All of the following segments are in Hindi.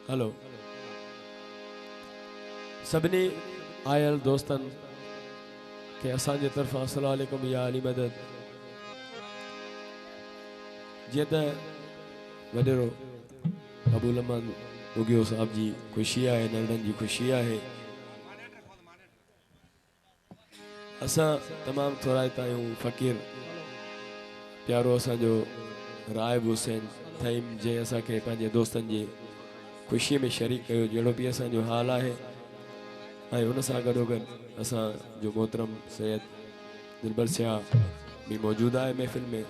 हेलो सभिनी आयल दोस्तन के असांजे तरफ़ां अस्सलाम वालेकुम या अली मदद। जीअं त वॾेरो अबुल अहमद उगियो साहब जी ख़ुशी आहे, नंढनि जी ख़ुशी आहे। असां तमामु थोराइता आहियूं। फ़क़ीर प्यारो असांजो राइब हुसैन थईम जंहिं असांखे पंहिंजे दोस्तनि जी ख़ुशीअ में शरीक कयो, जहिड़ो बि असांजो हाल आहे। ऐं उन सां गॾोगॾु असांजो मोहतरम सैयद दिलबर शाह भी मौजूद आहे महफ़िल में।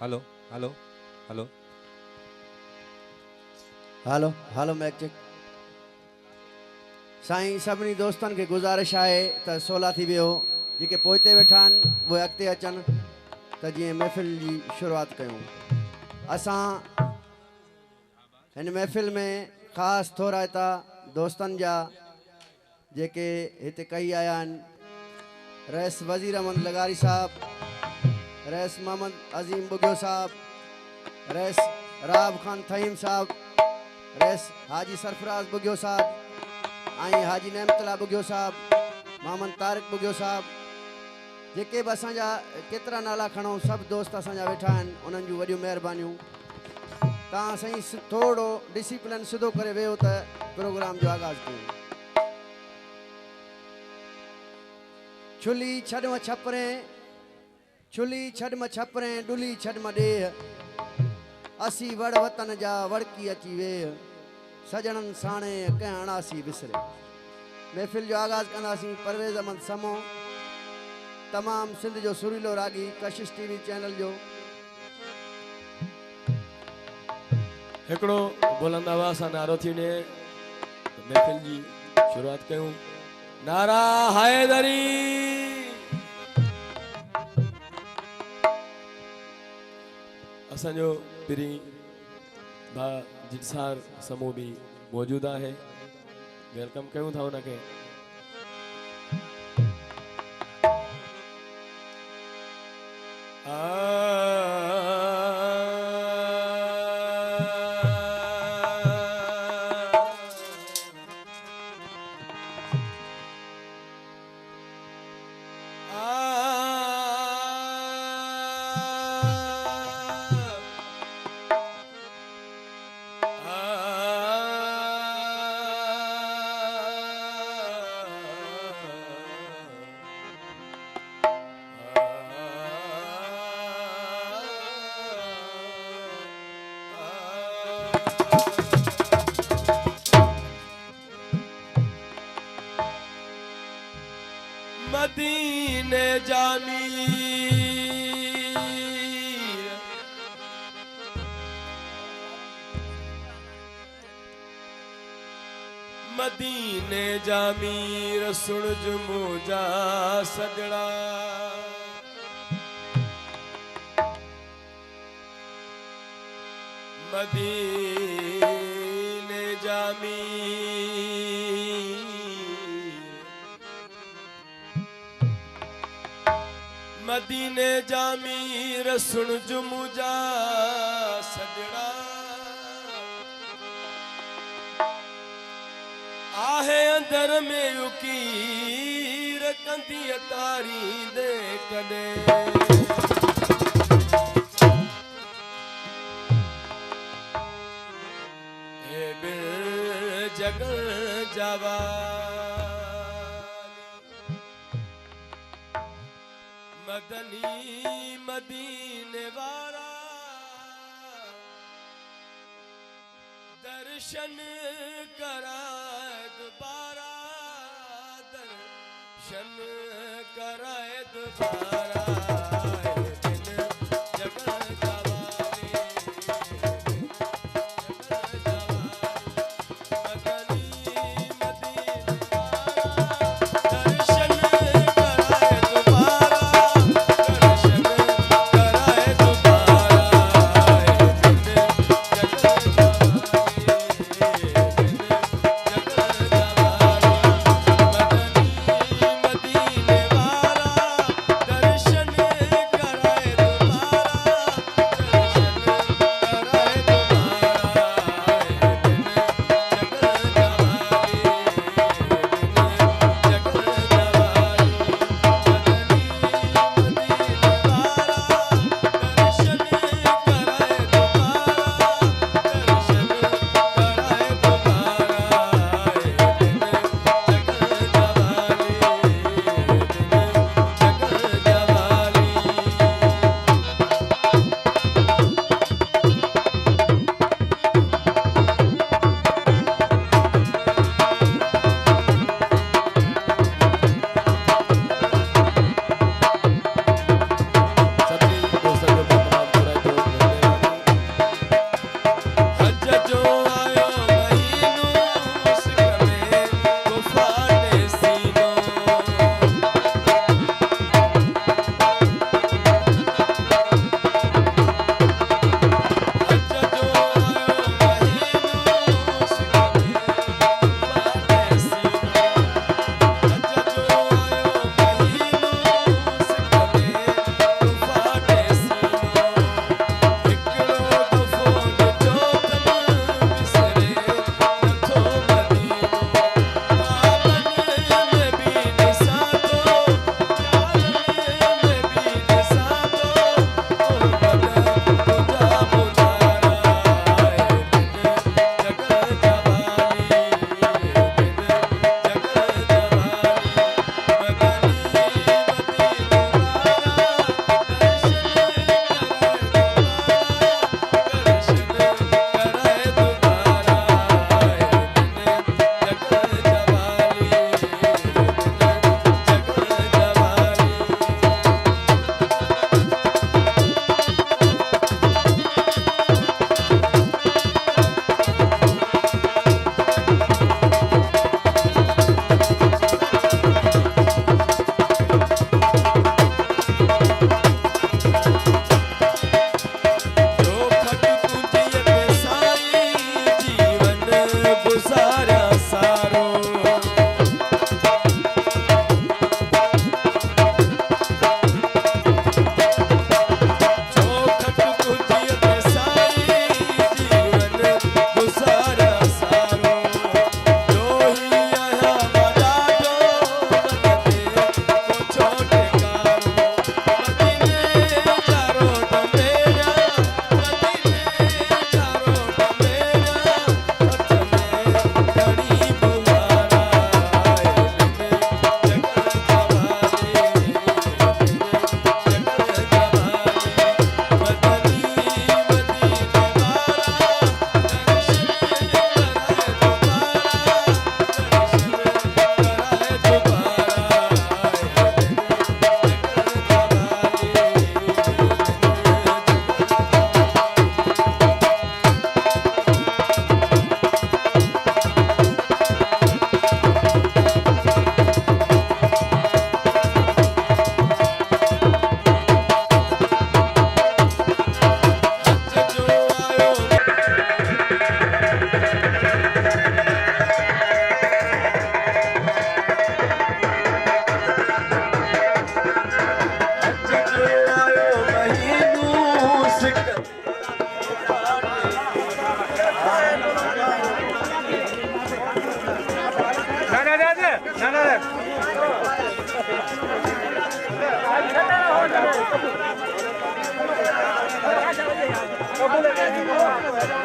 Hello hello hello hello hello mic check. साईं सभिनी दोस्तनि खे गुज़ारिश आहे त सोला थी वियो, जेके पोइते वेठा आहिनि उहे अॻिते अचनि त जीअं महफ़िल जी शुरूआति कयूं। असां हिन महफ़िल में ख़ासि थोराइता दोस्तनि जा जेके हिते कई आया आहिनि, रईस वज़ीर अहमद लगारी साहब, रईस मोहम्मद अज़ीम बुगियो साहब, रईस राब खान थईम साहब, रईस हाजी सरफराज बुगियो साहब, आई हाजी नेमतला बुगियो साहब, मोहम्मद तारिक बुगियो साहब, जेके बि असांजा केतिरा नाला खणूं, सभु दोस्त असांजा वेठा आहिनि, उन्हनि जूं वॾियूं महिरबानियूं। तव्हां साईं थोरो डिसिप्लिन सिधो करे वियो त प्रोग्राम जो आगाज़ कयूं। छुली छॾम छपरे, छुली छॾम छपरे, डुली छॾम ॾेह, असी वड़ वतन जा वड़की अची वेह, सजणनि साणे कंहिं अणासी विसरे। महफ़िल जो आगाज़ कंदासीं परवेज़ अहमद समो, तमामु सिंध जो सुरीलो रागी, कशिश टीवी चैनल जो। हिकिड़ो बुलंद आवाज़ सां नारो थी वञे त महफ़िल जी शुरूआति कयूं। नारा हैदरी। असांजो पिरी भा जिनसार समूह भी मौजूद है, वेलकम कयूं था उनके। मदीने जामीर, मदीने जामीर सुन जुमूजा सगड़ा, मदीने जामीर, मदीने जामीर सुन जुमूजा सगड़ा, आहे अंदर में उकीर कंदी तारी दे कदे, ए बिल जगल जावा मदनी मदीने वारा, दर्शन कराए दोबारा, दर्शन कराए दोबारा,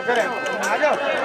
करें आ जाओ